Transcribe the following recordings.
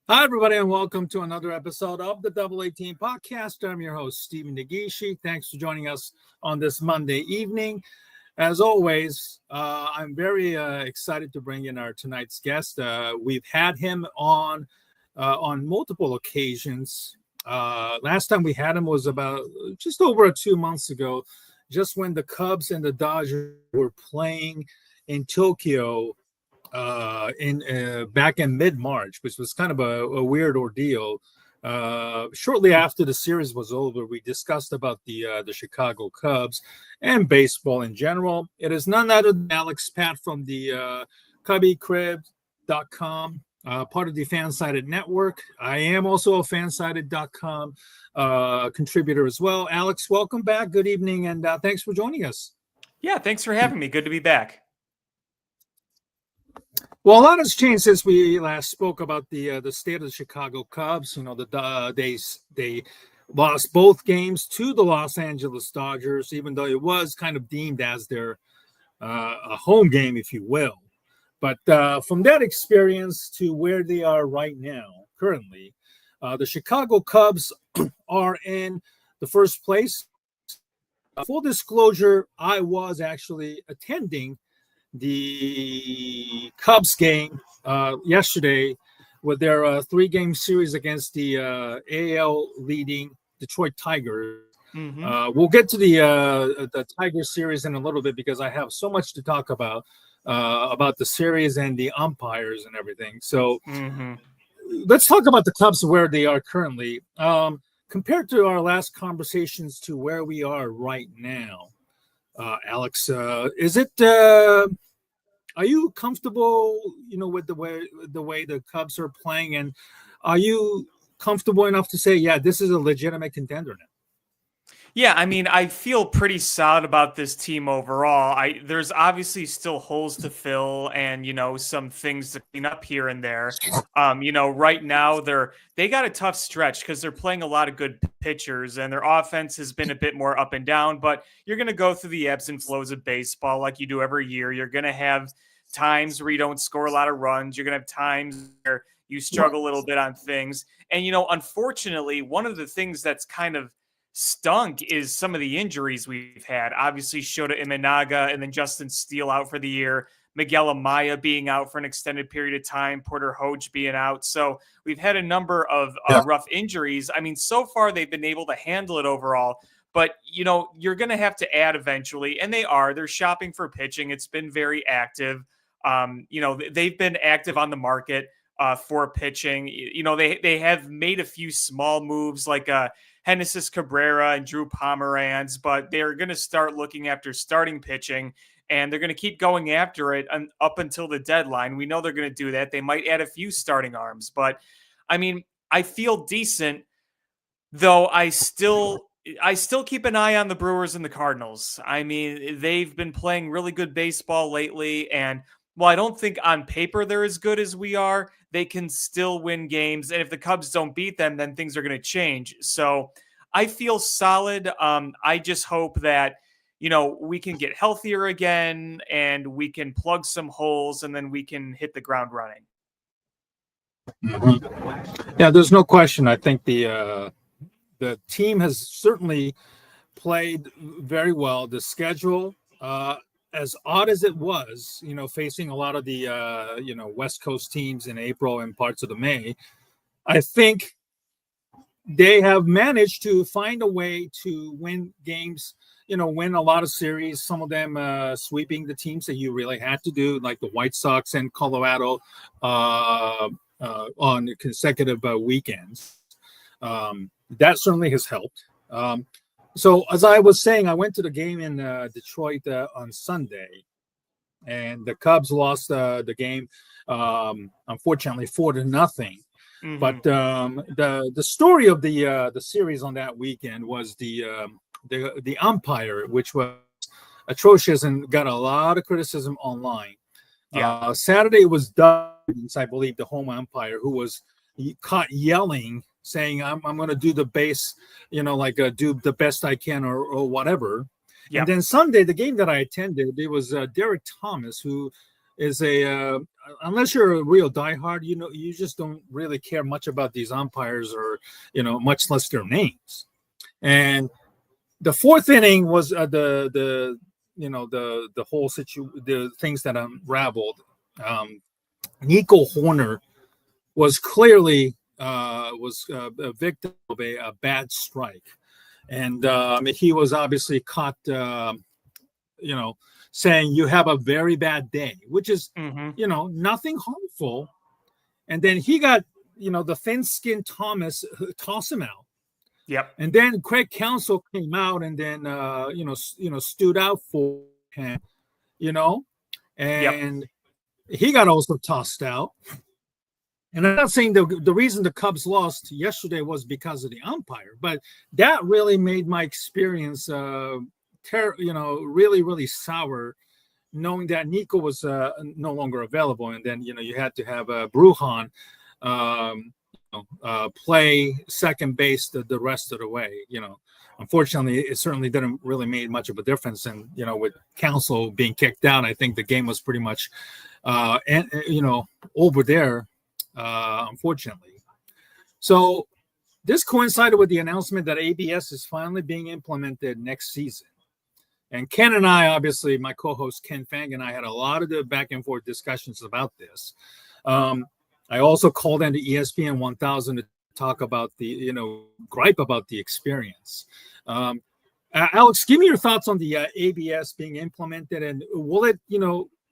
Hi, everybody, and welcome to another episode of the Double 18 Podcast. I'm your host, Stephen Nagishi. Thanks for joining us on this Monday evening. As always, I'm very excited to bring in our tonight's guest. We've had him on multiple occasions. Last time we had him was about just over 2 months ago, just when the Cubs and the Dodgers were playing in Tokyo back in mid-March, which was kind of a weird ordeal. Shortly after the series was over, we discussed about the Chicago Cubs and baseball in general. It is none other than Alex Patt from the Cubbies Crib.com, part of the Fansided Network. I am also a Fansided.com contributor as well. Alex, welcome back. Good evening, and thanks for joining us. Yeah, thanks for having me. Good to be back. Well, a lot has changed since we last spoke about the state of the Chicago Cubs. You know, they lost both games to the Los Angeles Dodgers, even though it was kind of deemed as their a home game, if you will. But from that experience to where they are right now, currently, the Chicago Cubs are in the first place. Full disclosure, I was actually attending the Cubs game yesterday with their 3-game series against the AL leading Detroit Tigers. Mm-hmm. We'll get to the Tigers series in a little bit because I have so much to talk about the series and the umpires and everything. So let's talk about the Cubs where they are currently. Compared to our last conversations to where we are right now, Alex, is it? Are you comfortable, with the way the Cubs are playing, and are you comfortable enough to say, yeah, this is a legitimate contender now? Yeah, I mean, I feel pretty solid about this team overall. There's obviously still holes to fill and, some things to clean up here and there. Right now they got a tough stretch because they're playing a lot of good pitchers and their offense has been a bit more up and down, but you're going to go through the ebbs and flows of baseball like you do every year. You're going to have times where you don't score a lot of runs. You're going to have times where you struggle a little bit on things. And, unfortunately, one of the things that's kind of stunk is some of the injuries we've had. Obviously, Shota Imanaga and then Justin Steele out for the year. Miguel Amaya being out for an extended period of time. Porter Hoge being out. So we've had a number of rough injuries. I mean, so far they've been able to handle it overall. But, you're going to have to add eventually. And they're shopping for pitching. It's been very active. They've been active on the market for pitching. They have made a few small moves like Genesis Cabrera and Drew Pomeranz, but they're going to start looking after starting pitching, and they're going to keep going after it up until the deadline. We know they're going to do that. They might add a few starting arms, but I mean, I feel decent, though I still keep an eye on the Brewers and the Cardinals. I mean, they've been playing really good baseball lately, and while I don't think on paper they're as good as we are, they can still win games. And if the Cubs don't beat them, then things are going to change. So I feel solid. I just hope that, we can get healthier again and we can plug some holes and then we can hit the ground running. Mm-hmm. Yeah, there's no question. I think the team has certainly played very well. The schedule, as odd as it was, facing a lot of the, West Coast teams in April and parts of the May, I think they have managed to find a way to win games, win a lot of series, some of them sweeping the teams that you really had to do, like the White Sox and Colorado on consecutive weekends. That certainly has helped. So as I was saying, I went to the game in Detroit on Sunday, and the Cubs lost the game, unfortunately 4-0. Mm-hmm. But the story of the series on that weekend was the umpire, which was atrocious and got a lot of criticism online. Yeah. Saturday was Dobbins, I believe, the home umpire, who was caught yelling, saying, I'm going to do the base, do the best I can or whatever. Yep. And then Sunday, the game that I attended, it was Derek Thomas, who is a unless you're a real diehard, you just don't really care much about these umpires or much less their names. And the fourth inning was the whole the things that unraveled. Nico Horner was clearly a victim of a bad strike, and he was obviously caught, saying you have a very bad day, which is nothing harmful. And then he got the thin-skinned Thomas toss him out. Yep. And then Craig Counsell came out and then stood out for him, and he got also tossed out. And I'm not saying the reason the Cubs lost yesterday was because of the umpire, but that really made my experience really, really sour, knowing that Nico was no longer available. And then, you had to have Brujan play second base the rest of the way. Unfortunately, it certainly didn't really make much of a difference. And, with Counsell being kicked out, I think the game was pretty much, over there, unfortunately. So this coincided with the announcement that ABS is finally being implemented next season. And Ken and I, obviously, my co-host Ken Fang and I had a lot of the back and forth discussions about this. I also called into ESPN 1000 to talk about the, gripe about the experience. Alex, give me your thoughts on the ABS being implemented, and will it,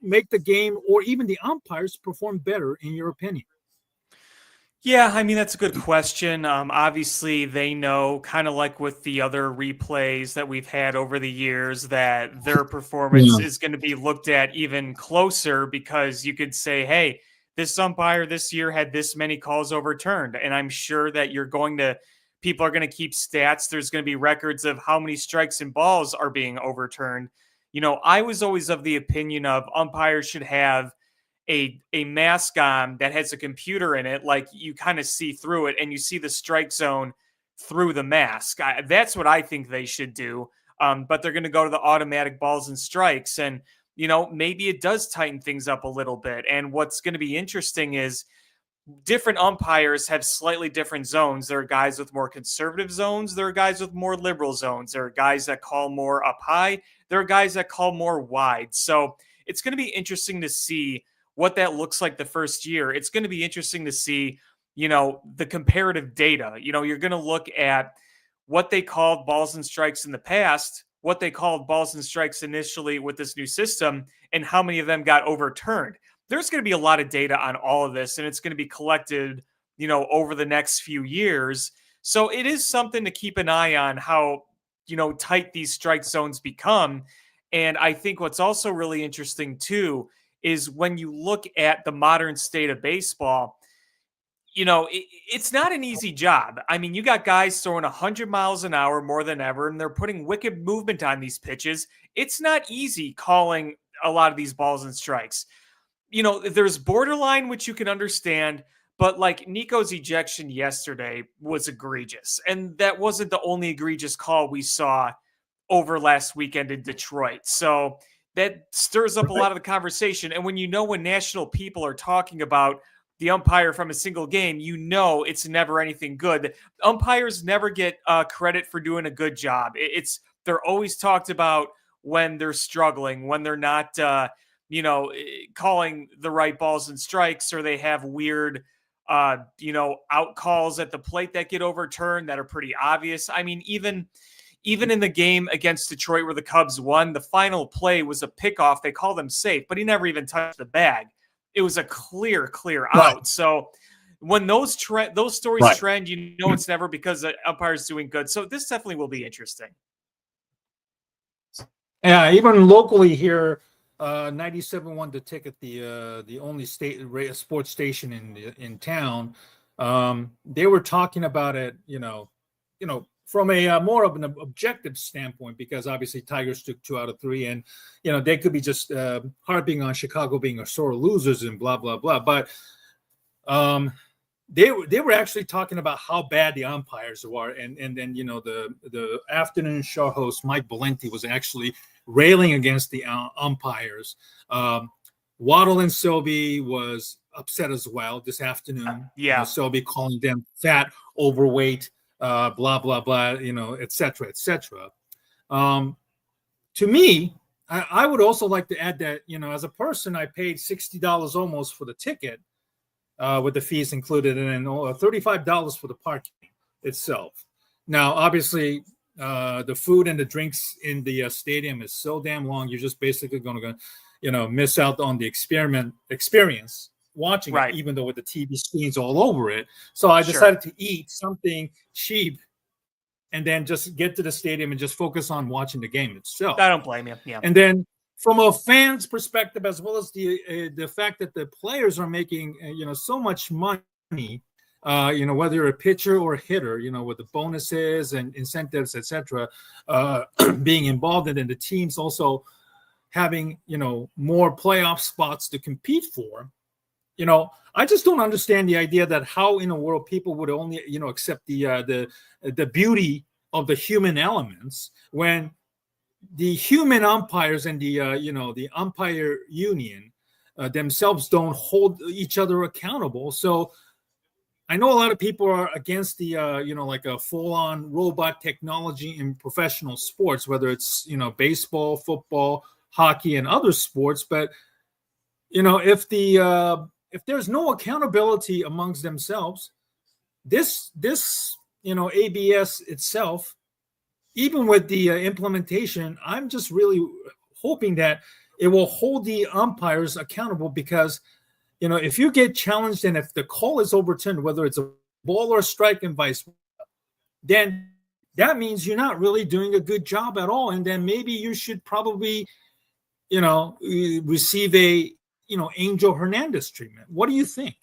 make the game or even the umpires perform better, in your opinion? Yeah, I mean, that's a good question. Obviously, they know, kind of like with the other replays that we've had over the years, that their performance is going to be looked at even closer, because you could say, hey, this umpire this year had this many calls overturned. And I'm sure that people are going to keep stats. There's going to be records of how many strikes and balls are being overturned. I was always of the opinion of umpires should have a mask on that has a computer in it, like you kind of see through it and you see the strike zone through the mask. That's what I think they should do. But they're going to go to the automatic balls and strikes, and maybe it does tighten things up a little bit. And what's going to be interesting is different umpires have slightly different zones. There are guys with more conservative zones. There are guys with more liberal zones. There are guys that call more up high. There are guys that call more wide. So it's going to be interesting to see what that looks like the first year. It's going to be interesting to see, the comparative data. You're going to look at what they called balls and strikes in the past, what they called balls and strikes initially with this new system, and how many of them got overturned. There's going to be a lot of data on all of this, and it's going to be collected, over the next few years. So it is something to keep an eye on, how, tight these strike zones become. And I think what's also really interesting too is when you look at the modern state of baseball, it's not an easy job. I mean, you got guys throwing 100 miles an hour more than ever, and they're putting wicked movement on these pitches. It's not easy calling a lot of these balls and strikes. There's borderline, which you can understand, but like Nico's ejection yesterday was egregious. And that wasn't the only egregious call we saw over last weekend in Detroit. So that stirs up a lot of the conversation. And when national people are talking about the umpire from a single game, it's never anything good. Umpires never get credit for doing a good job. They're always talked about when they're struggling, when they're not, calling the right balls and strikes, or they have weird, out calls at the plate that get overturned that are pretty obvious. I mean, even in the game against Detroit where the Cubs won, the final play was a pickoff. They called him safe, but he never even touched the bag. It was a clear out. So when those stories trend, it's never because the umpire's doing good. So this definitely will be interesting. Yeah, even locally here, 97.1 The Ticket, the only sports station in town. They were talking about it, from a more of an objective standpoint, because obviously Tigers took 2 out of 3, and they could be just harping on Chicago being a sore losers and blah blah blah. But they were actually talking about how bad the umpires were, and then the afternoon show host Mike Valenti was actually railing against the umpires. Waddle and Sylvie was upset as well this afternoon. Yeah. Sylvie calling them fat, overweight, blah, blah, blah, et cetera, et cetera. To me, I would also like to add that, as a person, I paid $60 almost for the ticket with the fees included, and then $35 for the parking itself. Now, obviously, the food and the drinks in the stadium is so damn long. You're just basically going to, miss out on the experience watching Right. it, even though with the TV screens all over it. So I decided to eat something cheap and then just get to the stadium and just focus on watching the game itself. I don't blame you. Yeah. And then from a fan's perspective, as well as the fact that the players are making, so much money, whether you're a pitcher or a hitter, with the bonuses and incentives, et cetera, being involved in, and the teams also having, more playoff spots to compete for. I just don't understand the idea that how in the world people would only, accept the beauty of the human elements when the human umpires and the umpire union themselves don't hold each other accountable. So I know a lot of people are against the, like a full-on robot technology in professional sports, whether it's, baseball, football, hockey, and other sports. But, if there's no accountability amongst themselves, this ABS itself, even with the implementation, I'm just really hoping that it will hold the umpires accountable, because, if you get challenged and if the call is overturned, whether it's a ball or a strike and vice versa, then that means you're not really doing a good job at all. And then maybe you should probably, receive a, Angel Hernandez treatment. What do you think?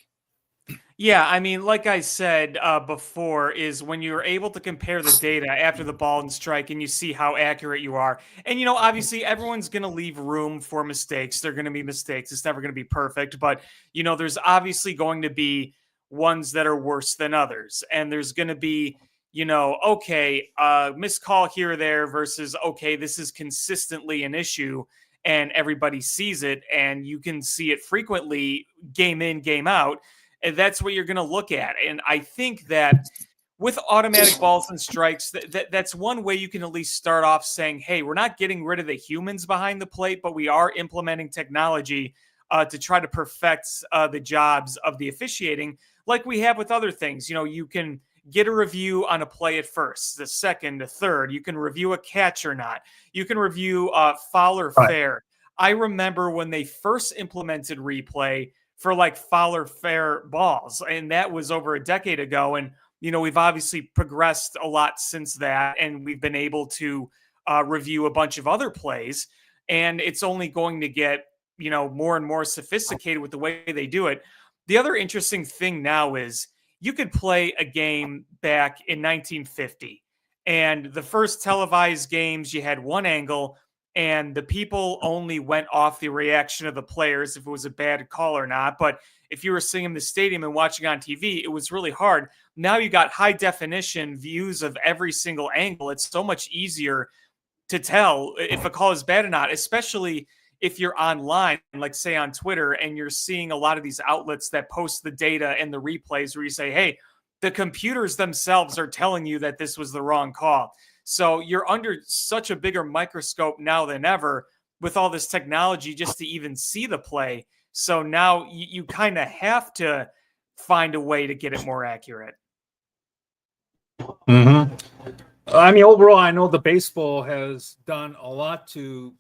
Yeah, I mean, like I said before, is when you're able to compare the data after the ball and strike and you see how accurate you are. And, obviously everyone's going to leave room for mistakes. They're going to be mistakes. It's never going to be perfect. But, there's obviously going to be ones that are worse than others. And there's going to be, okay, missed call here or there versus, okay, this is consistently an issue and everybody sees it and you can see it frequently, game in, game out. And that's what you're going to look at. And I think that with automatic balls and strikes, that's one way you can at least start off saying, hey, we're not getting rid of the humans behind the plate, but we are implementing technology to try to perfect the jobs of the officiating, like we have with other things. You can get a review on a play at first, the second, the third. You can review a catch or not. You can review foul or fair. I remember when they first implemented replay for like foul or fair balls, and that was over a decade ago. And we've obviously progressed a lot since that, and we've been able to review a bunch of other plays, and it's only going to get more and more sophisticated with the way they do it. The other interesting thing now is you could play a game back in 1950, and the first televised games, you had one angle, and the people only went off the reaction of the players if it was a bad call or not. But if you were sitting in the stadium and watching on TV, it was really hard. Now you got high definition views of every single angle. It's so much easier to tell if a call is bad or not, especially if you're online, like say on Twitter, and you're seeing a lot of these outlets that post the data and the replays where you say, hey, the computers themselves are telling you that this was the wrong call. So you're under such a bigger microscope now than ever with all this technology just to even see the play. So now you kind of have to find a way to get it more accurate. Mm-hmm. I mean, overall, I know the baseball has done a lot to,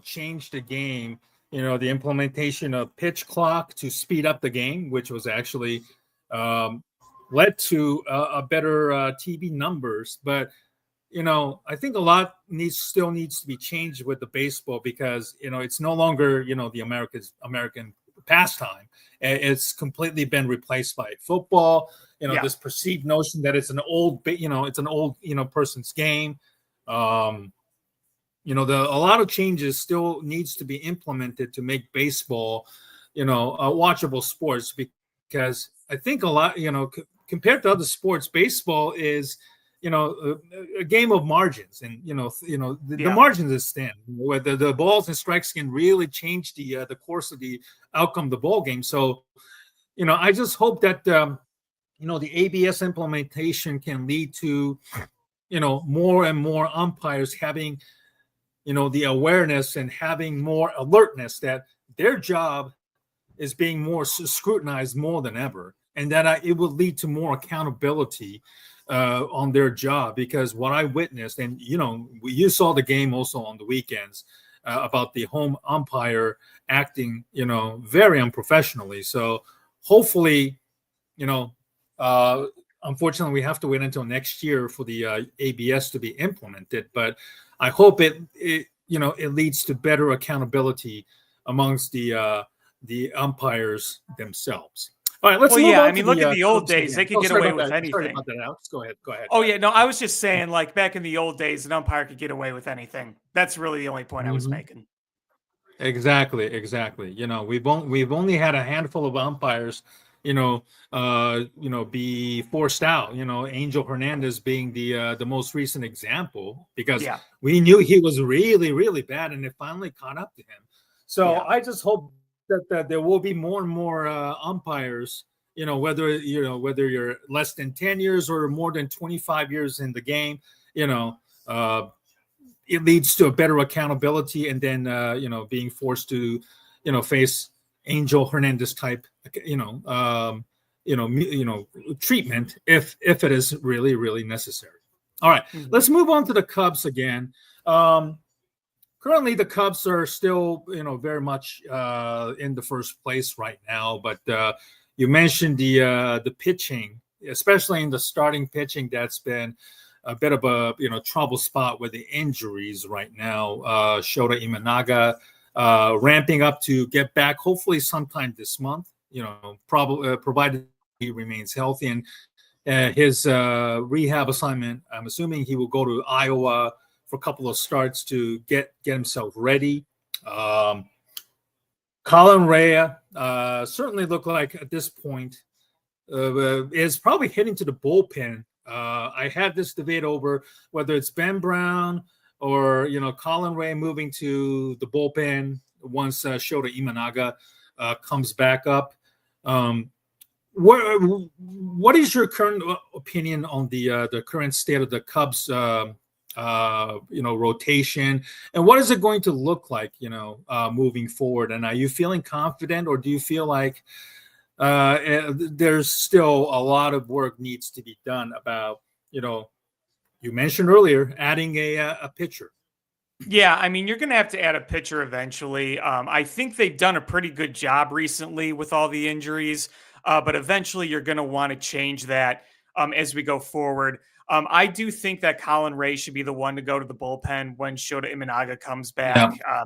change the game. The implementation of pitch clock to speed up the game, which was actually led to a better TV numbers. But I think a lot still needs to be changed with the baseball, because it's no longer the American pastime. It's completely been replaced by football. This perceived notion that it's an old person's game. A lot of changes still needs to be implemented to make baseball a watchable sports, because I think a lot compared to other sports, baseball is a game of margins, and the margins is thin, where the balls and strikes can really change the course of the outcome of the ball game. So, I just hope that the ABS implementation can lead to more and more umpires having the awareness and having more alertness that their job is being more scrutinized more than ever, and that it will lead to more accountability on their job. Because what I witnessed, and you saw the game also on the weekends, about the home umpire acting very unprofessionally. So hopefully, unfortunately we have to wait until next year for the ABS to be implemented, but I hope it leads to better accountability amongst the umpires themselves. All right, let's move on. I mean, look at the old days; they could get away with anything. Sorry about that, Alex. Go ahead. Oh yeah, no, I was just saying, like back in the old days, an umpire could get away with anything. That's really the only point I was making. Exactly. We've only had a handful of umpires, be forced out. Angel Hernandez being the most recent example, because we knew he was really, really bad, and it finally caught up to him. So I just hope that there will be more and more umpires, whether you're less than 10 years or more than 25 years in the game, it leads to a better accountability, and then being forced to face Angel Hernandez type treatment if it is really, really necessary. All right, let's move on to the Cubs again. Currently, the Cubs are still, very much in the first place right now. But you mentioned the pitching, especially in the starting pitching, that's been a bit of a trouble spot with the injuries right now. Shota Imanaga ramping up to get back, hopefully sometime this month. Probably provided he remains healthy, and his rehab assignment. I'm assuming he will go to Iowa for a couple of starts to get himself ready. Colin Rea certainly looked like at this point is probably heading to the bullpen. I had this debate over whether it's Ben Brown or Colin Rea moving to the bullpen once Shota Imanaga comes back up. What is your current opinion on the current state of the Cubs rotation, and what is it going to look like moving forward? And are you feeling confident, or do you feel like there's still a lot of work needs to be done about you mentioned earlier adding a pitcher? Yeah, I mean, you're going to have to add a pitcher eventually. I think they've done a pretty good job recently with all the injuries, but eventually you're going to want to change that as we go forward. I do think that Colin Rea should be the one to go to the bullpen when Shota Imanaga comes back. Yeah.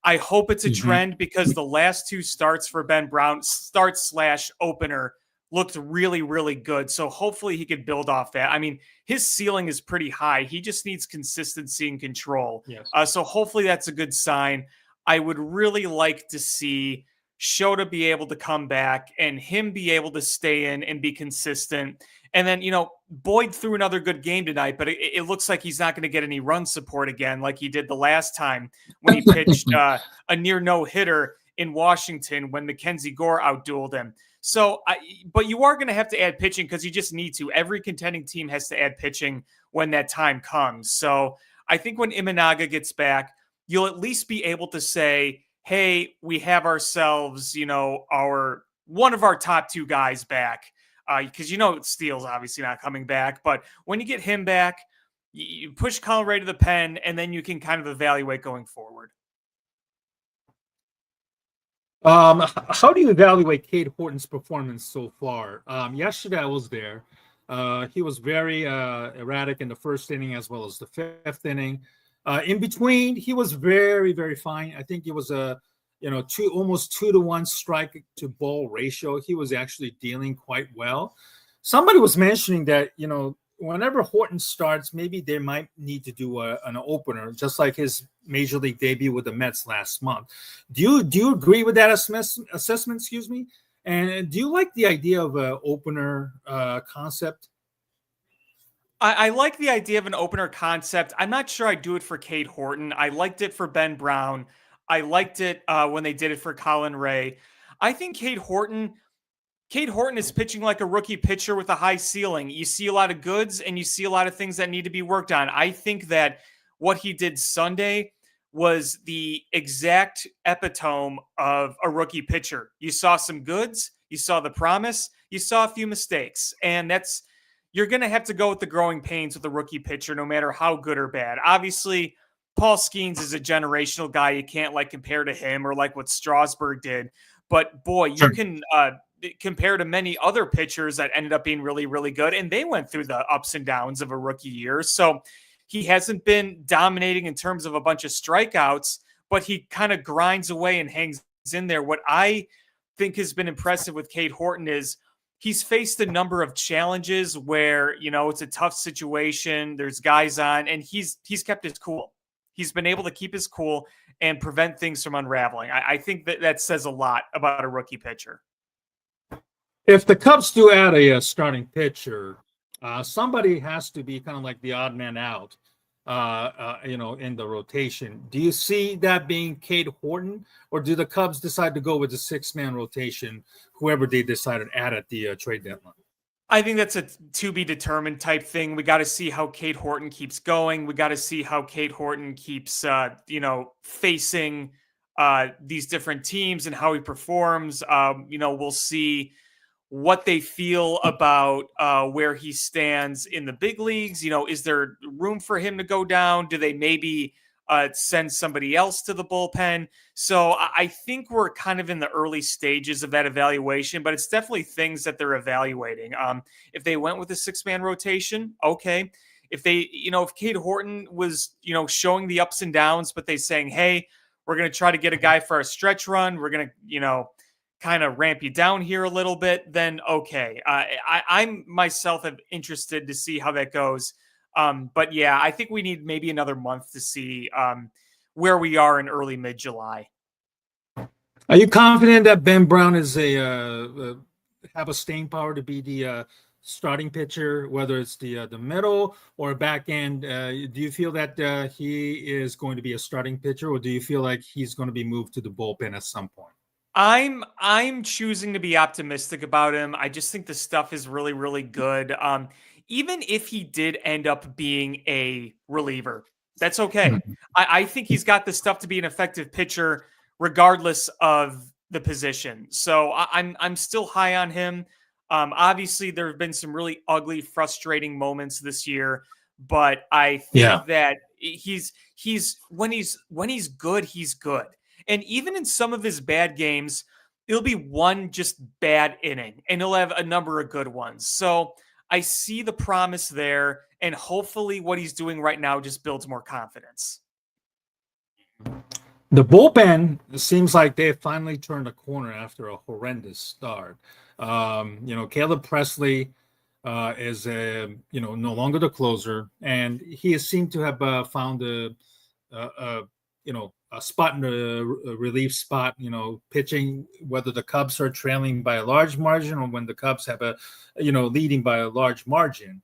I hope it's a trend, because the last two starts for Ben Brown, start/opener, looked really, really good. So hopefully he could build off that. I mean, his ceiling is pretty high. He just needs consistency and control. Yes. So hopefully that's a good sign. I would really like to see Shota be able to come back and him be able to stay in and be consistent. And then, Boyd threw another good game tonight, but it looks like he's not going to get any run support again like he did the last time when he pitched a near no-hitter in Washington when Mackenzie Gore outdueled him. So, but you are going to have to add pitching, because you just need to. Every contending team has to add pitching when that time comes. So I think when Imanaga gets back, you'll at least be able to say, hey, we have ourselves, one of our top two guys back. Because Steele's obviously not coming back. But when you get him back, you push Colin Rea to the pen, and then you can kind of evaluate going forward. How do you evaluate Cade Horton's performance so far? Yesterday I was there. He was very erratic in the first inning as well as the fifth inning. In between, he was very, very fine. I think it was almost 2-to-1 strike to ball ratio. He was actually dealing quite well. Somebody was mentioning that, whenever Horton starts, maybe they might need to do an opener, just like his major league debut with the Mets last month. Do you agree with that assessment? Excuse me. And do you like the idea of an opener concept? I like the idea of an opener concept. I'm not sure I'd do it for Cade Horton. I liked it for Ben Brown. I liked it when they did it for Colin Ray. I think Cade Horton is pitching like a rookie pitcher with a high ceiling. You see a lot of goods and you see a lot of things that need to be worked on. I think that what he did Sunday was the exact epitome of a rookie pitcher. You saw some goods, you saw the promise, you saw a few mistakes, and you're going to have to go with the growing pains with a rookie pitcher, no matter how good or bad. Obviously, Paul Skeens is a generational guy. You can't like compare to him or like what Strasburg did. But boy, you can compare to many other pitchers that ended up being really, really good. And they went through the ups and downs of a rookie year. So he hasn't been dominating in terms of a bunch of strikeouts, but he kind of grinds away and hangs in there. What I think has been impressive with Cade Horton is he's faced a number of challenges where, it's a tough situation. There's guys on, and he's kept his cool. He's been able to keep his cool and prevent things from unraveling. I think that says a lot about a rookie pitcher. If the Cubs do add a starting pitcher, somebody has to be kind of like the odd man out, in the rotation. Do you see that being Cade Horton, or do the Cubs decide to go with the 6-man rotation, whoever they decide to add at the trade deadline? I think that's a to be determined type thing. We got to see how Cade Horton keeps going. We got to see how Cade Horton keeps, facing these different teams and how he performs. We'll see what they feel about where he stands in the big leagues. Is there room for him to go down? Do they maybe send somebody else to the bullpen? So I think we're kind of in the early stages of that evaluation, but it's definitely things that they're evaluating. If they went with a 6-man rotation, okay. If if Cade Horton was, showing the ups and downs, but they saying, hey, we're going to try to get a guy for a stretch run. We're going to, kind of ramp you down here a little bit, then okay. I'm myself am interested to see how that goes. But yeah, I think we need maybe another month to see where we are in early mid-July. Are you confident that Ben Brown is have a staying power to be the starting pitcher, whether it's the middle or back end? Do you feel that he is going to be a starting pitcher, or do you feel like he's going to be moved to the bullpen at some point? I'm choosing to be optimistic about him. I just think the stuff is really, really good. Even if he did end up being a reliever, that's okay. Mm-hmm. I think he's got the stuff to be an effective pitcher, regardless of the position. So I'm still high on him. Obviously, there have been some really ugly, frustrating moments this year, but I think that he's when he's good, he's good. And even in some of his bad games, it'll be one just bad inning, and he'll have a number of good ones. So I see the promise there, and hopefully what he's doing right now just builds more confidence. The bullpen seems like they finally turned a corner after a horrendous start. Caleb Presley is no longer the closer, and he seemed to have found a spot in the relief spot, pitching, whether the Cubs are trailing by a large margin or when the Cubs have leading by a large margin.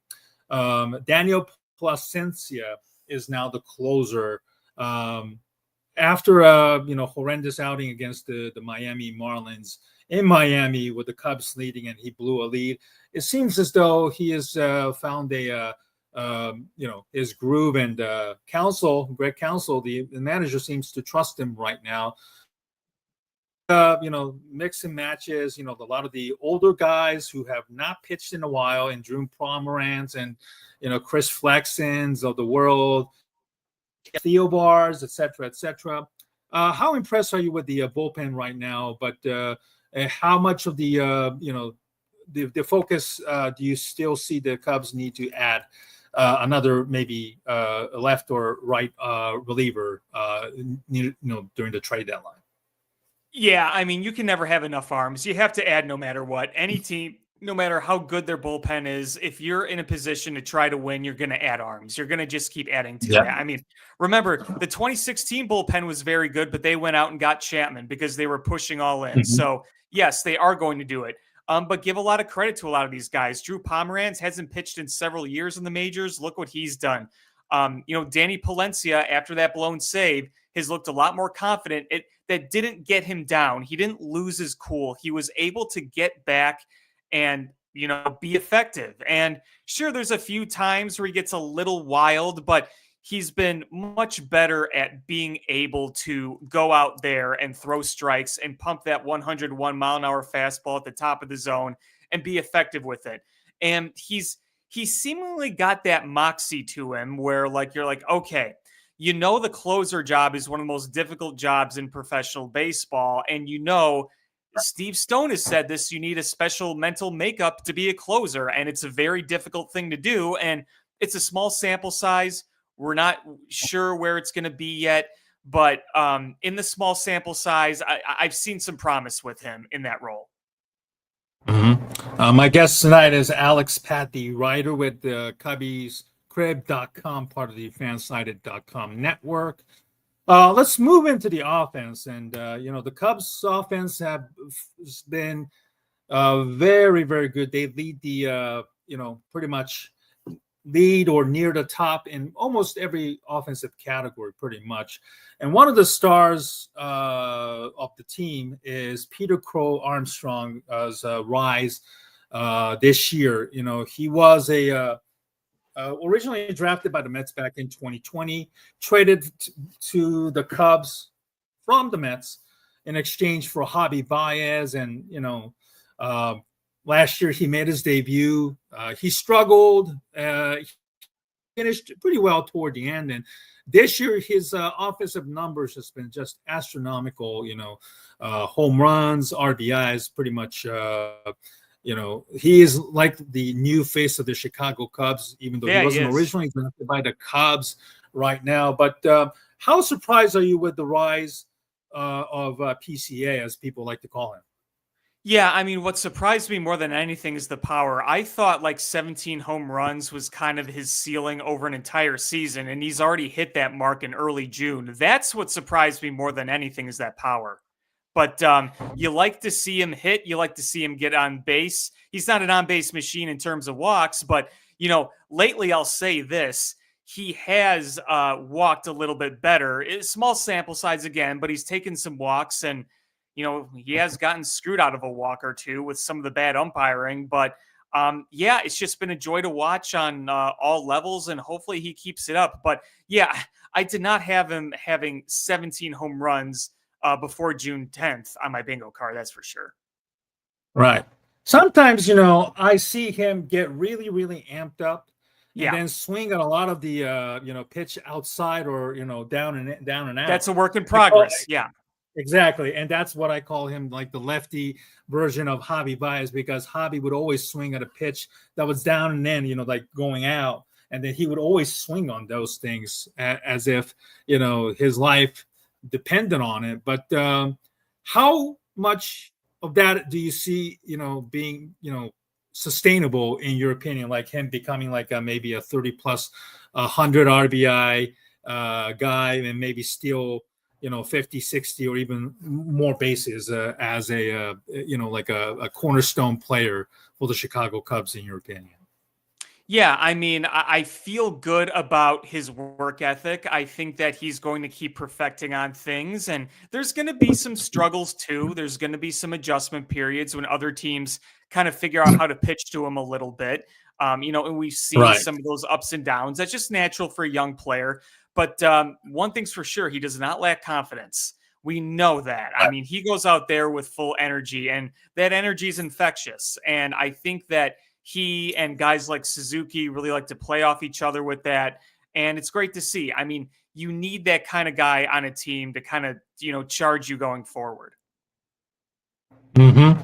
Daniel Plasencia is now the closer. After a horrendous outing against the Miami Marlins in Miami with the Cubs leading and he blew a lead, it seems as though he has found his groove, and Greg Counsell, the manager, seems to trust him right now. Mix and matches, a lot of the older guys who have not pitched in a while, and Drew Pomeranz and, Chris Flexens of the world, Theo Bars, et cetera. How impressed are you with the bullpen right now? But how much of the focus do you still see the Cubs need to add another maybe left or right reliever during the trade deadline? Yeah, I mean, you can never have enough arms. You have to add no matter what. Any team, no matter how good their bullpen is, if you're in a position to try to win, you're going to add arms. You're going to just keep adding to that. I mean, remember, the 2016 bullpen was very good, but they went out and got Chapman because they were pushing all in. So, yes, they are going to do it. But give a lot of credit to a lot of these guys. Drew Pomeranz hasn't pitched in several years in the majors. Look what he's done. Danny Palencia, after that blown save, has looked a lot more confident. That didn't get him down. He didn't lose his cool. He was able to get back and, be effective. And sure, there's a few times where he gets a little wild, but he's been much better at being able to go out there and throw strikes and pump that 101-mile-an-hour fastball at the top of the zone and be effective with it. And he's seemingly got that moxie to him where, like, you're like, okay, the closer job is one of the most difficult jobs in professional baseball. And Steve Stone has said this, you need a special mental makeup to be a closer. And it's a very difficult thing to do. And it's a small sample size. We're not sure where it's going to be yet. But in the small sample size, I've seen some promise with him in that role. My guest tonight is Alex Patt, the writer with the Cubbies Crib.com, part of the Fansided.com network. Let's move into the offense. And, the Cubs offense have been very, very good. They lead the, pretty much lead or near the top in almost every offensive category, pretty much. And one of the stars of the team is Peter Crow Armstrong's rise this year. He was originally drafted by the Mets back in 2020, traded to the Cubs from the Mets in exchange for Javi Baez. And, last year he made his debut. He struggled, finished pretty well toward the end. And this year his offensive numbers has been just astronomical, home runs, RBIs, pretty much. He is like the new face of the Chicago Cubs, even though he wasn't originally drafted by the Cubs right now. But how surprised are you with the rise of PCA, as people like to call him? Yeah, I mean, what surprised me more than anything is the power. I thought like 17 home runs was kind of his ceiling over an entire season, and he's already hit that mark in early June. That's what surprised me more than anything is that power. But you like to see him hit. You like to see him get on base. He's not an on-base machine in terms of walks, but, lately I'll say this. He has walked a little bit better. It's small sample size again, but he's taken some walks and, he has gotten screwed out of a walk or two with some of the bad umpiring. But, it's just been a joy to watch on all levels, and hopefully he keeps it up. But, I did not have him having 17 home runs before June 10th on my bingo card, that's for sure. Right. Sometimes, I see him get really, really amped up and then swing at a lot of the, pitch outside or, down and out. That's a work in progress. Yeah. Exactly. And that's what I call him, like the lefty version of Javi Baez, because Javi would always swing at a pitch that was down and in, like going out. And then he would always swing on those things as if, his life dependent on it. But how much of that do you see, being, sustainable in your opinion, like him becoming like maybe a 30 plus 100 RBI guy and maybe steal 50, 60, or even more bases as a, like a cornerstone player for the Chicago Cubs, in your opinion? Yeah, I mean, I feel good about his work ethic. I think that he's going to keep perfecting on things, and there's going to be some struggles too. There's going to be some adjustment periods when other teams kind of figure out how to pitch to him a little bit. And we've seen some of those ups and downs. That's just natural for a young player. But one thing's for sure, he does not lack confidence. We know that. I mean, he goes out there with full energy, and that energy is infectious. And I think that he and guys like Suzuki really like to play off each other with that. And it's great to see. I mean, you need that kind of guy on a team to kind of, charge you going forward. Mm-hmm.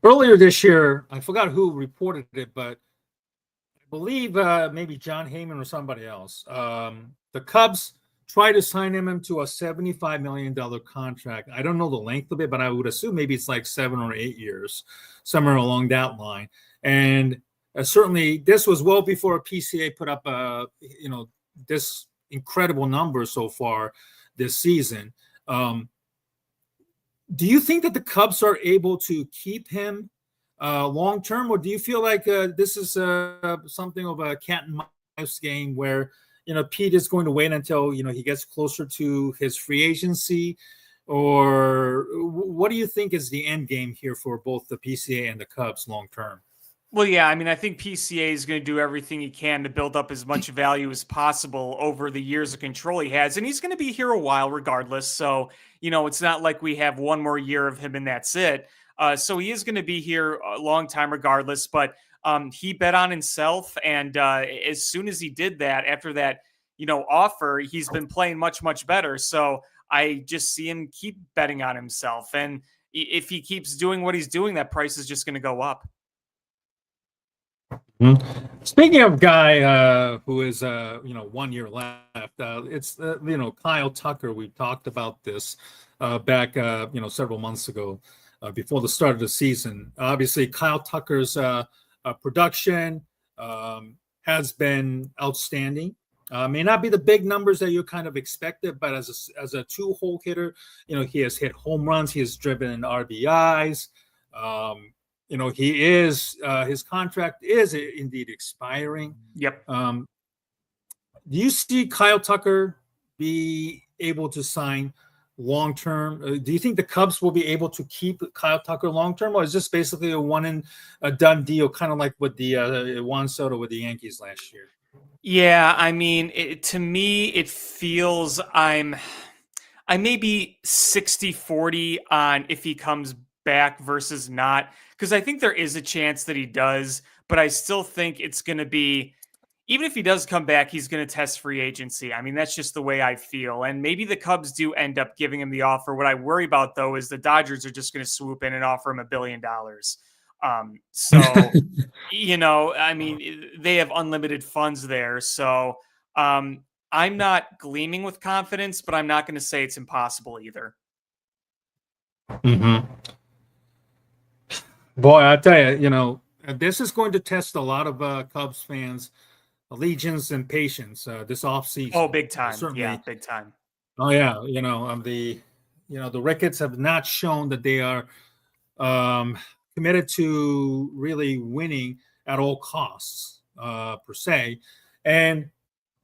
Earlier this year, I forgot who reported it, but I believe maybe John Heyman or somebody else. The Cubs tried to sign him to a $75 million contract. I don't know the length of it, but I would assume maybe it's like 7 or 8 years, somewhere along that line. And certainly this was well before PCA put up, this incredible number so far this season. Do you think that the Cubs are able to keep him long term, or do you feel like this is something of a cat and mouse game where Pete is going to wait until he gets closer to his free agency, or what do you think is the end game here for both the PCA and the Cubs long term? Well, yeah, I mean, I think PCA is going to do everything he can to build up as much value as possible over the years of control he has. And he's going to be here a while regardless. So, it's not like we have one more year of him and that's it. So he is going to be here a long time regardless. But he bet on himself. And as soon as he did that, after that, offer, he's been playing much, much better. So I just see him keep betting on himself. And if he keeps doing what he's doing, that price is just going to go up. Speaking of guy who is 1 year left, it's Kyle Tucker. We talked about this back several months ago before the start of the season. Obviously, Kyle Tucker's production has been outstanding. May not be the big numbers that you kind of expected, but as a two-hole hitter, he has hit home runs, he has driven RBIs. He is his contract is indeed expiring. Yep. Do you see Kyle Tucker be able to sign long term? Do you think the Cubs will be able to keep Kyle Tucker long term, or is this basically a one and a done deal, kind of like with the Juan Soto with the Yankees last year? Yeah, I mean, to me, it feels I may be 60-40 on if he comes back versus not, because I think there is a chance that he does, but I still think it's going to be, even if he does come back, he's going to test free agency. I mean, that's just the way I feel. And maybe the Cubs do end up giving him the offer. What I worry about, though, is the Dodgers are just going to swoop in and offer him $1 billion. So, I mean, they have unlimited funds there. So I'm not gleaming with confidence, but I'm not going to say it's impossible either. Mm-hmm. Boy, I tell you, this is going to test a lot of Cubs fans' allegiance and patience this offseason. Oh, big time. Certainly. Yeah, big time. Oh, yeah. The Ricketts have not shown that they are committed to really winning at all costs, per se. And,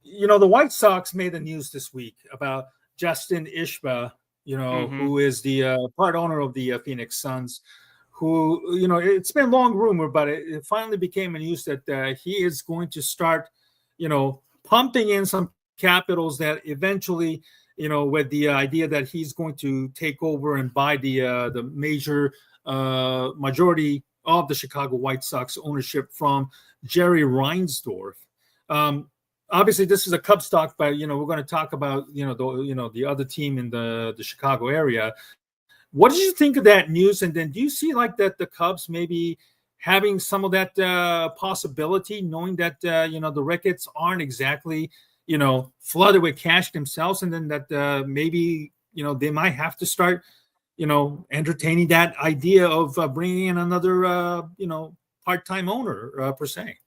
the White Sox made the news this week about Justin Ishba, who is the part owner of the Phoenix Suns, who, it's been long rumor, but it finally became a news that he is going to start, pumping in some capitals that eventually, with the idea that he's going to take over and buy the major majority of the Chicago White Sox ownership from Jerry Reinsdorf. Obviously, this is a Cubs talk, but we're going to talk about the other team in the Chicago area. What did you think of that news? And then do you see like that the Cubs maybe having some of that possibility, knowing that the Ricketts aren't exactly flooded with cash themselves, and then that maybe they might have to start entertaining that idea of bringing in another part-time owner per se?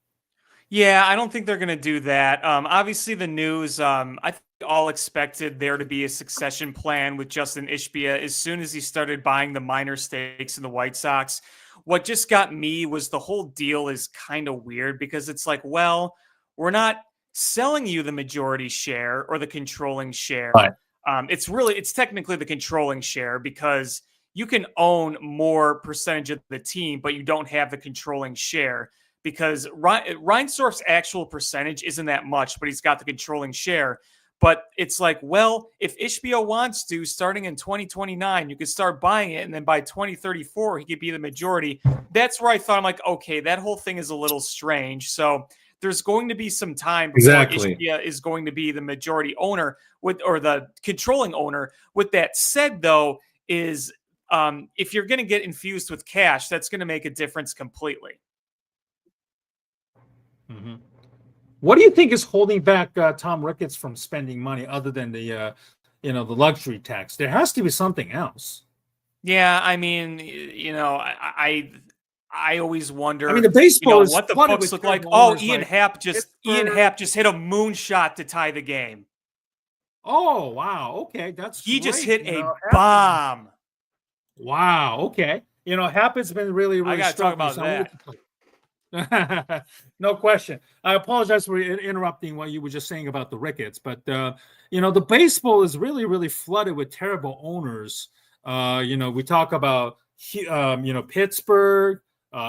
Yeah, I don't think they're going to do that. Obviously, the news, I think all expected there to be a succession plan with Justin Ishbia as soon as he started buying the minor stakes in the White Sox. What just got me was the whole deal is kind of weird because it's like, well, we're not selling you the majority share or the controlling share. Right. It's technically the controlling share because you can own more percentage of the team, but you don't have the controlling share. Because Reinsdorf's actual percentage isn't that much, but he's got the controlling share. But it's like, well, if Ishbia wants to, starting in 2029, you could start buying it, and then by 2034, he could be the majority. That's where I thought, I'm like, okay, that whole thing is a little strange. So there's going to be some time before Ishbia is going to be the majority owner or the controlling owner. With that said, though, is if you're going to get infused with cash, that's going to make a difference completely. Mm-hmm. What do you think is holding back Tom Ricketts from spending money other than the luxury tax? There has to be something else. Yeah, I mean, I always wonder. I mean, the baseball is what the books look like. Oh, Ian Happ just hit a moonshot to tie the game. Oh wow, okay, He just hit a bomb. Wow, okay. Hap has been really, I really got to talk struggling. about that. No question. I apologize for interrupting what you were just saying about the Ricketts, but the baseball is really, really flooded with terrible owners. We talk about Pittsburgh,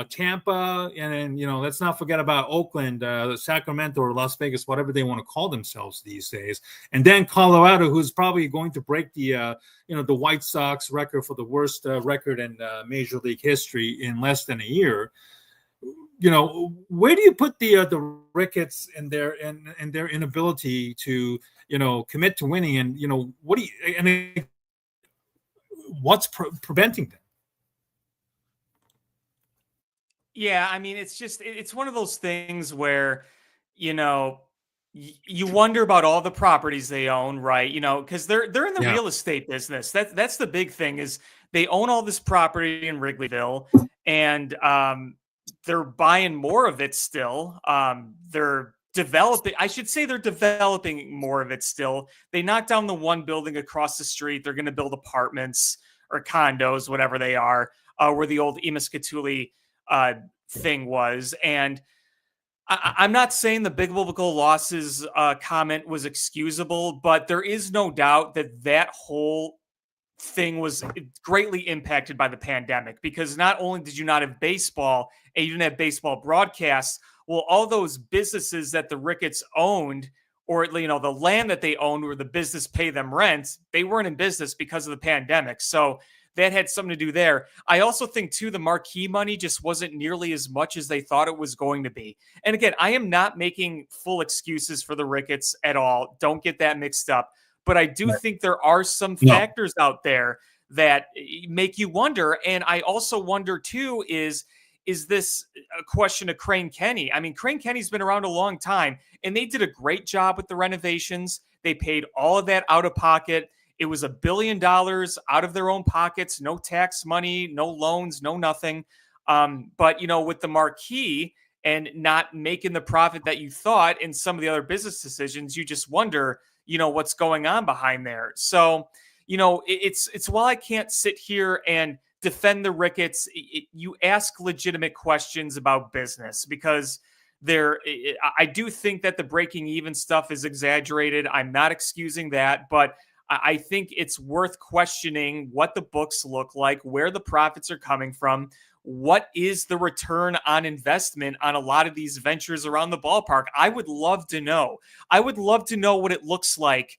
Tampa, and then let's not forget about Oakland, Sacramento, or Las Vegas, whatever they want to call themselves these days, and then Colorado, who's probably going to break the White Sox record for the worst record in Major League history in less than a year. Where do you put the Ricketts and their inability to commit to winning, and what's preventing them? Yeah, I mean, it's one of those things where you wonder about all the properties they own, right? Because they're in the real estate business. That's the big thing, is they own all this property in Wrigleyville, and they're buying more of it still. They're developing. I should say they're developing more of it still. They knocked down the one building across the street. They're going to build apartments or condos, whatever they are, where the old Emascatuli thing was. And I'm not saying the big biblical losses comment was excusable, but there is no doubt that whole thing was greatly impacted by the pandemic, because not only did you not have baseball and you didn't have baseball broadcasts, well, all those businesses that the Ricketts owned, or the land that they owned where the business pay them rent, they weren't in business because of the pandemic. So that had something to do there. I also think, too, the marquee money just wasn't nearly as much as they thought it was going to be. And again, I am not making full excuses for the Ricketts at all. Don't get that mixed up. But I do think there are some factors out there that make you wonder. And I also wonder, too, is this a question of Crane Kenny? I mean, Crane Kenny's been around a long time, and they did a great job with the renovations. They paid all of that out of pocket. It was $1 billion out of their own pockets, no tax money, no loans, no nothing. But, with the marquee and not making the profit that you thought in some of the other business decisions, you just wonder, what's going on behind there. So, it's while I can't sit here and defend the Ricketts, you ask legitimate questions about business, because I do think that the breaking even stuff is exaggerated. I'm not excusing that, but I think it's worth questioning what the books look like, where the profits are coming from, what is the return on investment on a lot of these ventures around the ballpark. I would love to know. I would love to know what it looks like,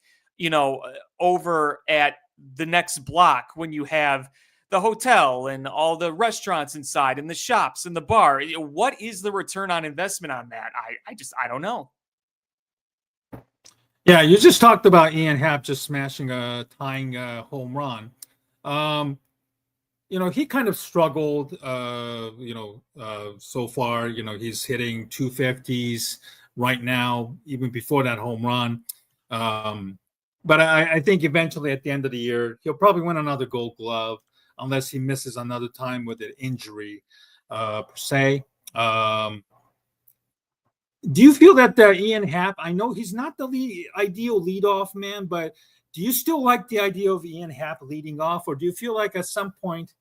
over at the next block when you have the hotel and all the restaurants inside and the shops and the bar. What is the return on investment on that? I don't know. Yeah, you just talked about Ian Happ just smashing a tying home run. He kind of struggled, so far. He's hitting 250s right now, even before that home run. But I think eventually at the end of the year, he'll probably win another Gold Glove, unless he misses another time with an injury, per se. Do you feel that Ian Happ, I know he's not the ideal leadoff man, but do you still like the idea of Ian Happ leading off? Or do you feel like at some point,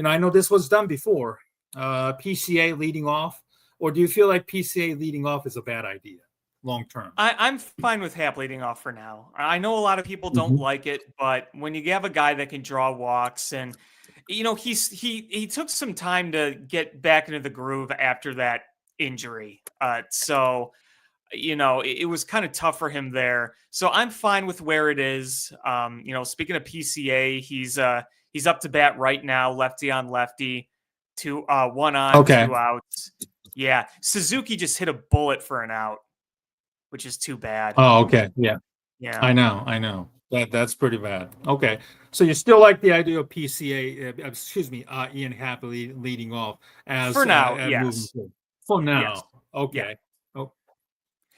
I know this was done before, PCA leading off, or do you feel like PCA leading off is a bad idea long term? I'm fine with Happ leading off for now. I know a lot of people don't like it, but when you have a guy that can draw walks, and he took some time to get back into the groove after that injury. So it was kind of tough for him there. So I'm fine with where it is. Speaking of PCA, he's up to bat right now, lefty on lefty, 1 on, 2 outs. Yeah, Suzuki just hit a bullet for an out, which is too bad. Oh, okay. Yeah. I know. That's pretty bad. Okay. So you still like the idea of PCA, Ian Happ leading off as for now, yes. For now. Yes. Okay. Yeah. Oh,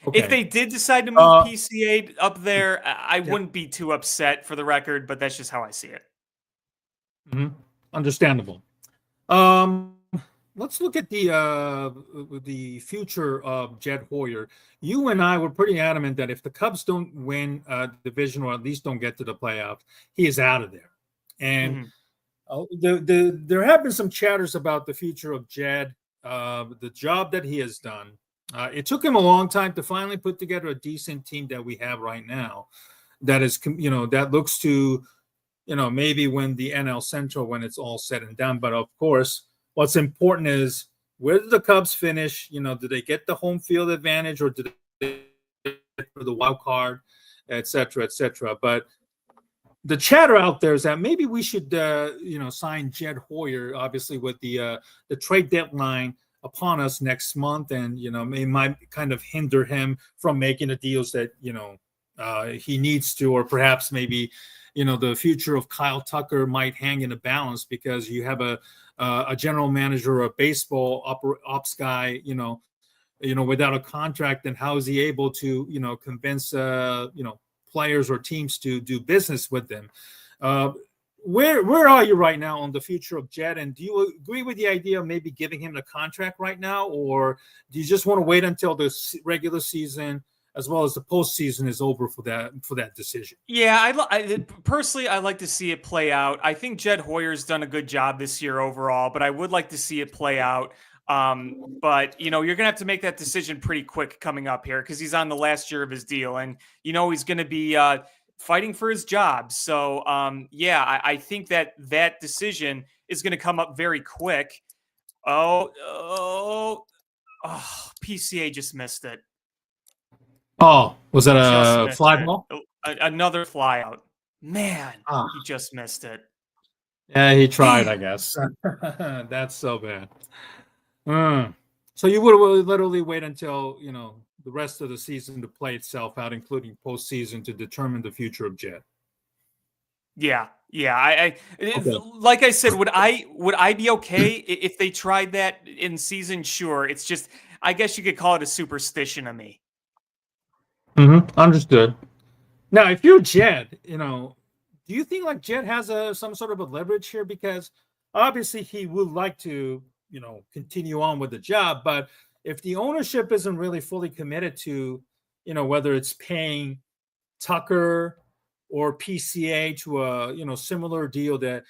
okay. If they did decide to move PCA up there, I wouldn't be too upset, for the record, but that's just how I see it. Understandable. Let's look at the future of Jed Hoyer. You and I were pretty adamant that if the Cubs don't win division, or at least don't get to the playoffs, he is out of there. And There have been some chatters about the future of Jed, the job that he has done. It took him a long time to finally put together a decent team that we have right now. That is, that looks to, maybe win the NL Central when it's all said and done. But of course, what's important is where did the Cubs finish? Do they get the home field advantage or did they get for the wild card, et cetera, et cetera? But the chatter out there is that maybe we should, sign Jed Hoyer, obviously with the trade deadline upon us next month, and it might kind of hinder him from making the deals that he needs to, or perhaps maybe the future of Kyle Tucker might hang in a balance because you have a general manager or a baseball ops guy, without a contract, and how is he able to convince players or teams to do business with them? Where are you right now on the future of Jed? And do you agree with the idea of maybe giving him the contract right now, or do you just want to wait until the regular season as well as the postseason is over for that decision? Yeah, personally, I like to see it play out. I think Jed Hoyer's done a good job this year overall, but I would like to see it play out. But you're gonna have to make that decision pretty quick coming up here because he's on the last year of his deal, and he's gonna be fighting for his job. So I think that decision is gonna come up very quick. Oh, PCA just missed it. Oh, was that a fly ball? Another fly out. Man, he just missed it. Yeah, he tried, I guess. That's so bad. So you would literally wait until the rest of the season to play itself out, including postseason, to determine the future of Jed. Yeah. I like I said, would I be okay if they tried that in season? Sure. It's just, I guess you could call it a superstition of me. Understood. Now, if you're Jed, do you think like Jed has some sort of a leverage here? Because obviously he would like to continue on with the job, but if the ownership isn't really fully committed to whether it's paying Tucker or PCA to a similar deal that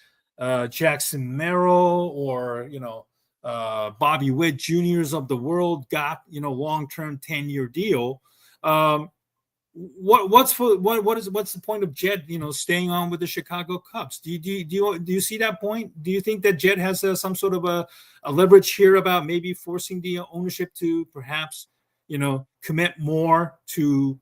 Jackson Merrill or Bobby Witt Juniors of the world got long-term 10-year deal, what's the point of Jed staying on with the Chicago Cubs? Do you see that point? Do you think that Jed has some sort of a leverage here about maybe forcing the ownership to perhaps commit more to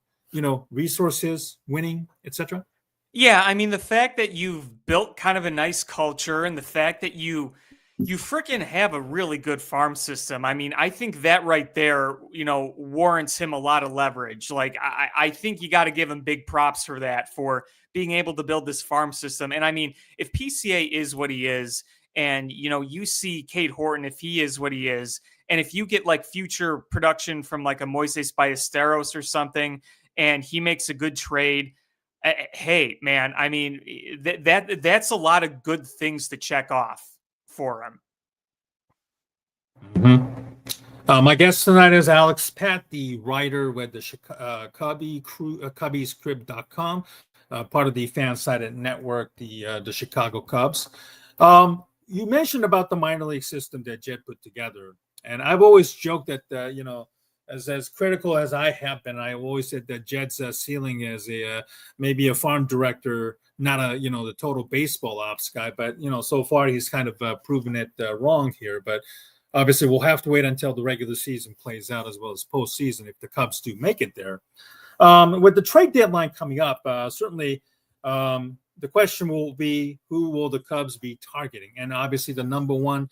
resources, winning, etc.? Yeah, I mean, the fact that you've built kind of a nice culture and the fact that you freaking have a really good farm system. I mean, I think that right there, warrants him a lot of leverage. Like, I think you got to give him big props for that, for being able to build this farm system. And I mean, if PCA is what he is, and, you see Cade Horton, if he is what he is, and if you get like future production from like a Moises Ballesteros or something, and he makes a good trade, hey, man, I mean, that's a lot of good things to check off for him. My guest tonight is Alex Patt, the writer with the Cubbies Crib.com, part of the fan-sided network, the Chicago Cubs. You mentioned about the minor league system that Jed put together, and I've always joked that as critical as I have been, I always said that Jed's ceiling is maybe a farm director, not the total baseball ops guy. But so far he's kind of proven it wrong here. But obviously we'll have to wait until the regular season plays out as well as postseason if the Cubs do make it there. With the trade deadline coming up, certainly the question will be, who will the Cubs be targeting? And obviously the number one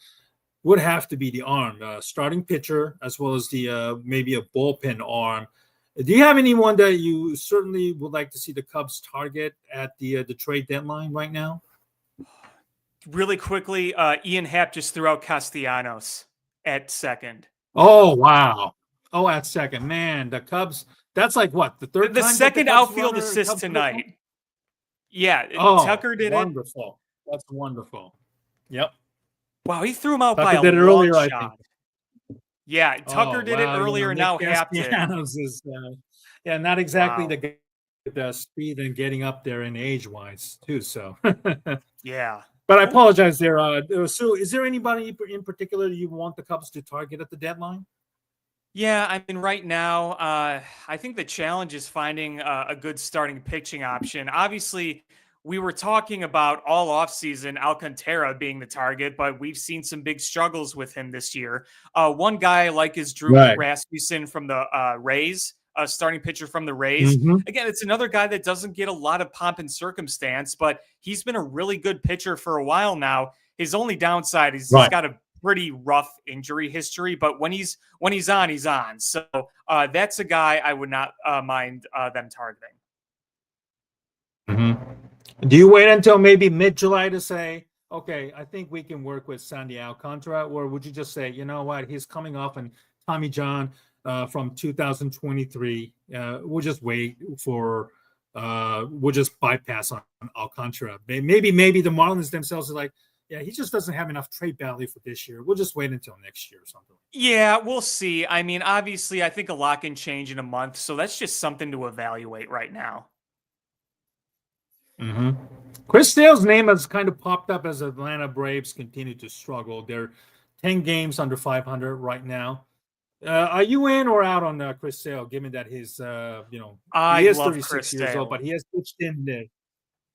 would have to be the arm, starting pitcher, as well as the maybe a bullpen arm. Do you have anyone that you certainly would like to see the Cubs target at the trade deadline right now? Really quickly, Ian Happ just threw out Castellanos at second. Oh, wow. Oh, at second. Man, the Cubs, that's like what, the third the time? Second outfield assist tonight. Yeah, Tucker did wonderful. That's wonderful. Yep. Wow, he threw him out Tucker by a did it long earlier, shot. I think. Yeah, Tucker did it earlier, now Happ did. Is, not exactly the speed and getting up there in age-wise, too. So, yeah. But I apologize there. Sue, is there anybody in particular you want the Cubs to target at the deadline? Yeah, I mean, right now, I think the challenge is finding a good starting pitching option. Obviously, we were talking about all offseason Alcantara being the target, but we've seen some big struggles with him this year. One guy I like is Drew Right. Rasmussen from the Rays, a starting pitcher from the Rays. Mm-hmm. Again, it's another guy that doesn't get a lot of pomp and circumstance, but he's been a really good pitcher for a while now. His only downside is he's got a pretty rough injury history, but when he's on, he's on. So that's a guy I would not mind them targeting. Mm-hmm. Do you wait until maybe mid-July to say, okay, I think we can work with Sandy Alcantara, or would you just say, you know what, he's coming off and Tommy John from 2023. We'll just wait for. We'll just bypass on Alcantara. Maybe the Marlins themselves are like, yeah, he just doesn't have enough trade value for this year. We'll just wait until next year or something. Yeah, we'll see. I mean, obviously, I think a lot can change in a month, so that's just something to evaluate right now. Mm-hmm. Chris Sale's name has kind of popped up as Atlanta Braves continue to struggle. They're 10 games under 500 right now. Are you in or out on Chris Sale, given that his, he is 36 years old, but he has pitched in there.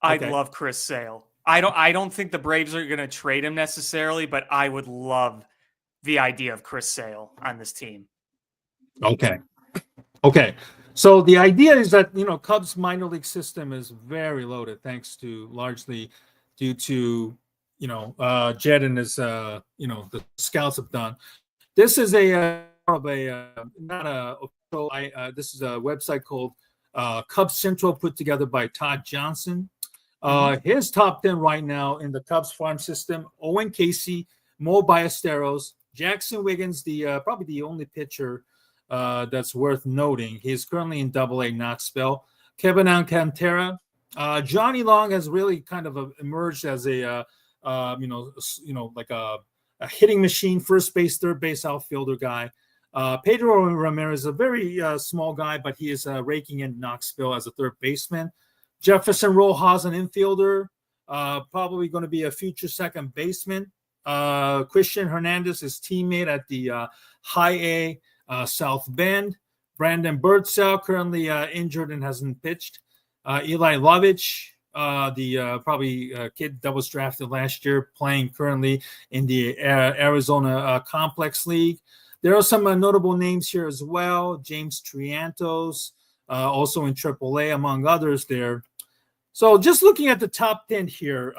I love Chris Sale. I don't think the Braves are going to trade him necessarily, but I would love the idea of Chris Sale on this team. Okay. So the idea is that, Cubs minor league system is very loaded, thanks to largely due to, Jed and his, the scouts have done. This is this is a website called Cubs Central, put together by Todd Johnson. His top 10 right now in the Cubs farm system: Owen Casey, Mo Ballesteros, Jackson Wiggins, probably the only pitcher that's worth noting. He's currently in Double-A Knoxville. Kevin Alcantara, Johnny Long has really kind of emerged as a like a hitting machine, first base, third base outfielder guy. Pedro Ramirez is a very small guy, but he is raking in Knoxville as a third baseman. Jefferson Rojas, an infielder, probably going to be a future second baseman. Christian Hernandez, his teammate at the High A South Bend. Brandon Birdsell, currently injured and hasn't pitched. Eli Lovich, the kid that was drafted last year, playing currently in the Arizona Complex League. There are some notable names here as well. James Triantos, also in AAA, among others there. So just looking at the top 10 here,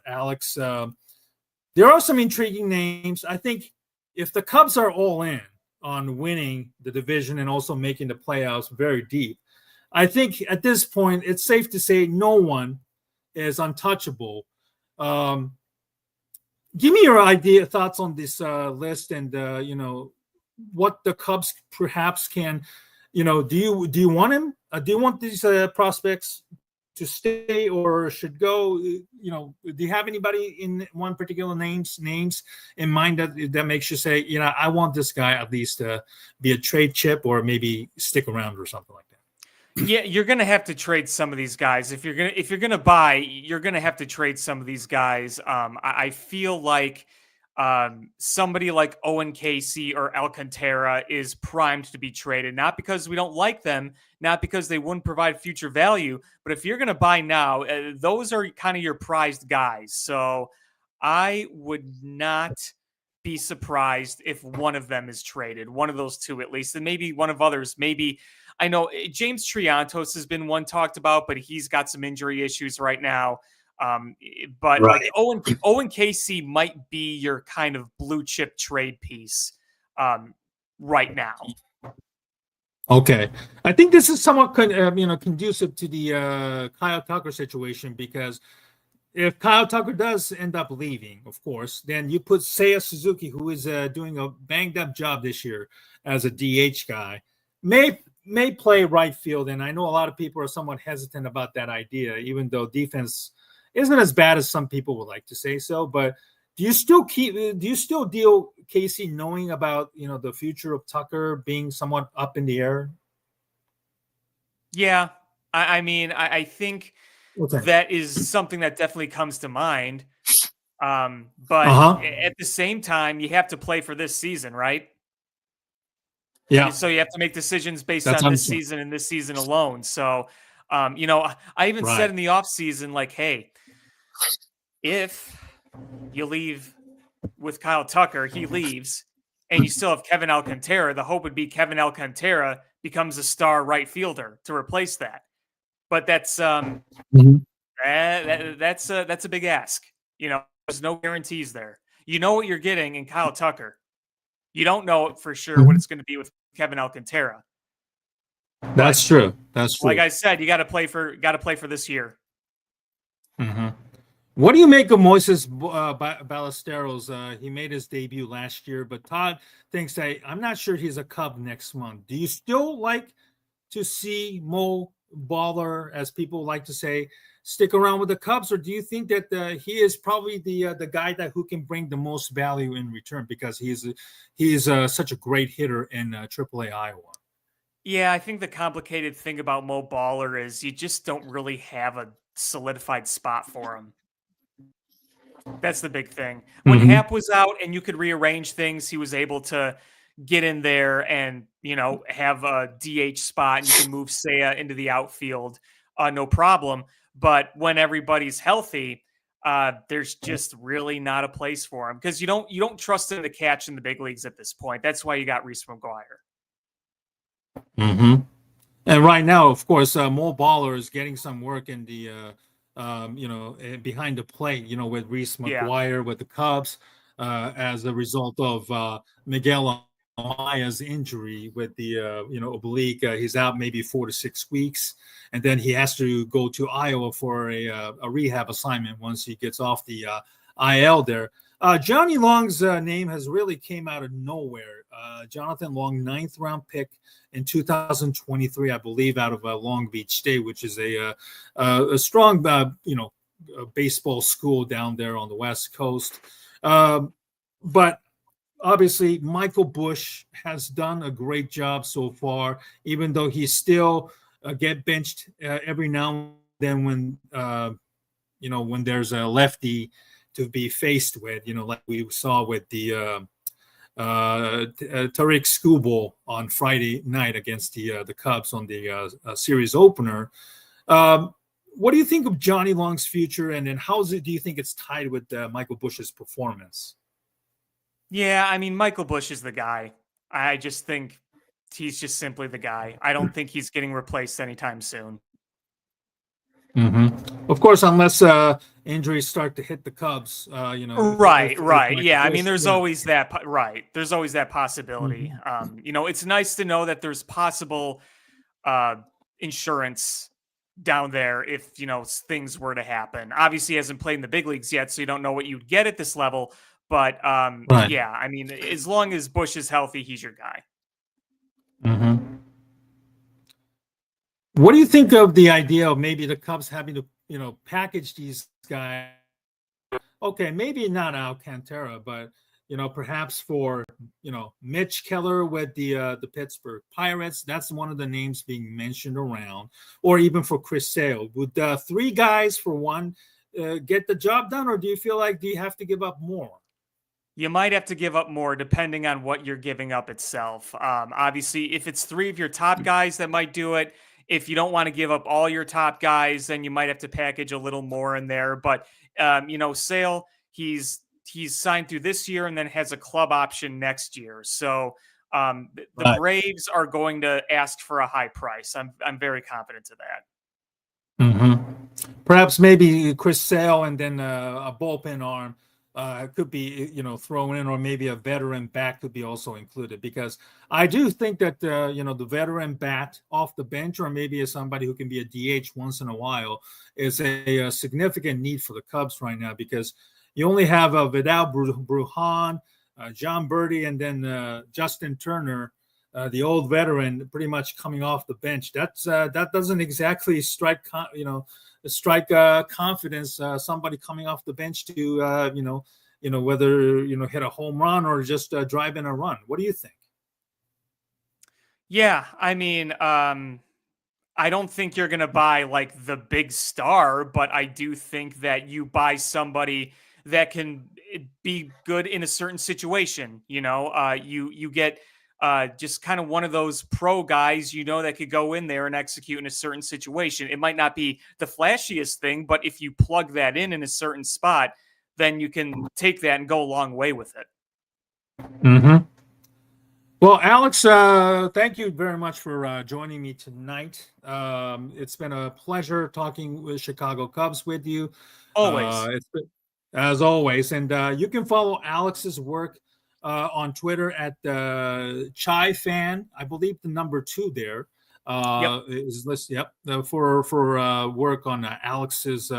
Alex, there are some intriguing names. I think if the Cubs are all in on winning the division and also making the playoffs very deep, I think at this point it's safe to say no one is untouchable. Give me your thoughts on this list, and what the Cubs perhaps can, do you want him? Do you want these prospects to stay or should go? Do you have anybody in one particular names in mind that makes you say, I want this guy at least to be a trade chip or maybe stick around or something like that? Yeah, you're gonna have to trade some of these guys. If you're gonna buy, you're gonna have to trade some of these guys. I feel like somebody like Owen Casey or Alcantara is primed to be traded, not because we don't like them, not because they wouldn't provide future value, but if you're gonna buy now, those are kind of your prized guys. So I would not be surprised if one of them is traded, one of those two at least, and maybe one of others. Maybe, I know James Triantos has been one talked about, but he's got some injury issues right now. But right. Like Owen Casey might be your kind of blue chip trade piece right now. Okay, I think this is somewhat conducive to the Kyle Tucker situation, because if Kyle Tucker does end up leaving, of course, then you put Seiya Suzuki, who is doing a banged up job this year as a DH guy, may play right field. And I know a lot of people are somewhat hesitant about that idea, even though defense isn't as bad as some people would like to say so. But do you still deal Casey knowing about the future of Tucker being somewhat up in the air? Yeah, I mean, I think that is something that definitely comes to mind. But Uh-huh. at the same time, you have to play for this season, right? Yeah, So you have to make decisions based that's on this understandable. season and this season alone. So, I even said Right. in the offseason, like, hey, if you leave with Kyle Tucker, he leaves, and you still have Kevin Alcantara, the hope would be Kevin Alcantara becomes a star right fielder to replace that. But Mhm. that's a big ask. There's no guarantees there. You know what you're getting in Kyle Tucker. You don't know for sure what Mhm. it's going to be with Kevin Alcantara. But That's true. That's like true. I said, you got to play for this year. Hmm. What do you make of Moises Ballesteros? He made his debut last year, but Todd thinks that I'm not sure he's a Cub next month. Do you still like to see Mo Baller, as people like to say, stick around with the Cubs, or do you think that he is probably the guy that who can bring the most value in return because he's such a great hitter in AAA Iowa? Yeah, I think the complicated thing about Mo Baller is you just don't really have a solidified spot for him. That's the big thing. When Hmm. Hap was out and you could rearrange things, he was able to get in there and, have a DH spot and you can move Seiya into the outfield, no problem. But when everybody's healthy, there's just really not a place for him because you don't trust him to catch in the big leagues at this point. That's why you got Reese McGuire. Hmm. And right now, of course, Mo Baller is getting some work in the behind the plate, with Reese Yeah. McGuire with the Cubs, as a result of Miguel Amaya's injury with the oblique. He's out maybe 4 to 6 weeks, and then he has to go to Iowa for a rehab assignment once he gets off the IL there. Johnny Long's name has really came out of nowhere. Jonathan Long, ninth round pick in 2023, I believe, out of Long Beach State, which is a strong, baseball school down there on the West Coast. But obviously, Michael Bush has done a great job so far, even though he still get benched every now and then when there's a lefty to be faced with, like we saw with the Tariq Skubal on Friday night against the Cubs on the series opener. What do you think of Johnny Long's future, and then do you think it's tied with Michael Bush's performance? Yeah, I mean, Michael Bush is the guy. I just think he's just simply the guy. I don't think he's getting replaced anytime soon. Of course, unless injuries start to hit the Cubs, if Right. Michael Yeah, I Bush, mean, there's always that. Right, there's always that possibility. Mhm. It's nice to know that there's possible uh, insurance down there if things were to happen. Obviously, he hasn't played in the big leagues yet, so you don't know what you'd get at this level. But Right. yeah, I mean, as long as Bush is healthy, he's your guy. Hmm. What do you think of the idea of maybe the Cubs having to, package these guys? Okay, maybe not Alcantara, but perhaps for Mitch Keller with the Pittsburgh Pirates. That's one of the names being mentioned around, or even for Chris Sale. Would three guys for one get the job done, or do you have to give up more? You might have to give up more depending on what you're giving up itself. Obviously, if it's three of your top guys that might do it, if you don't want to give up all your top guys, then you might have to package a little more in there. But Sale, he's signed through this year and then has a club option next year. So the Right. Braves are going to ask for a high price. I'm very confident of that. Hmm. Perhaps maybe Chris Sale and then a bullpen arm could be thrown in, or maybe a veteran bat could be also included, because I do think that the veteran bat off the bench, or maybe somebody who can be a DH once in a while, is a significant need for the Cubs right now, because you only have Vidal Brujan, John Birdie, and then Justin Turner, the old veteran, pretty much coming off the bench. That doesn't exactly strike confidence. Somebody coming off the bench to whether hit a home run or just drive in a run. What do you think? Yeah, I mean, I don't think you're going to buy like the big star, but I do think that you buy somebody that can be good in a certain situation. You get just kind of one of those pro guys, that could go in there and execute in a certain situation. It might not be the flashiest thing, but if you plug that in a certain spot, then you can take that and go a long way with it. Mm-hmm. Well, Alex, thank you very much for joining me tonight. It's been a pleasure talking with Chicago Cubs with you. Always. It's been, as always. And you can follow Alex's work on Twitter at Chai Fan. I believe the number 2 there is listed. Yep, for work on Alex's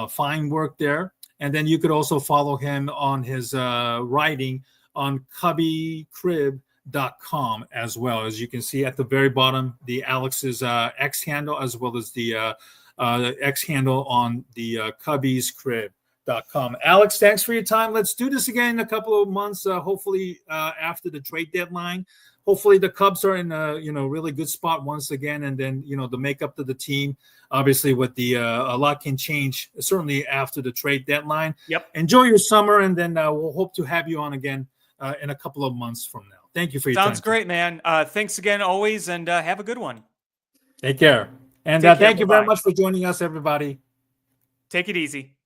fine work there. And then you could also follow him on his writing on cubbiescrib.com as well. As you can see at the very bottom, the Alex's X handle, as well as the X handle on the cubbiescrib.com. Alex, thanks for your time. Let's do this again in a couple of months, hopefully after the trade deadline. Hopefully the Cubs are in a really good spot once again, and then the makeup to the team. Obviously, with the a lot can change certainly after the trade deadline. Yep. Enjoy your summer, and then we'll hope to have you on again in a couple of months from now. Thank you for your time. Sounds great, man. Thanks again, always, and have a good one. Take care. And Take care. thank you very Bye-bye. much for joining us, everybody. Take it easy.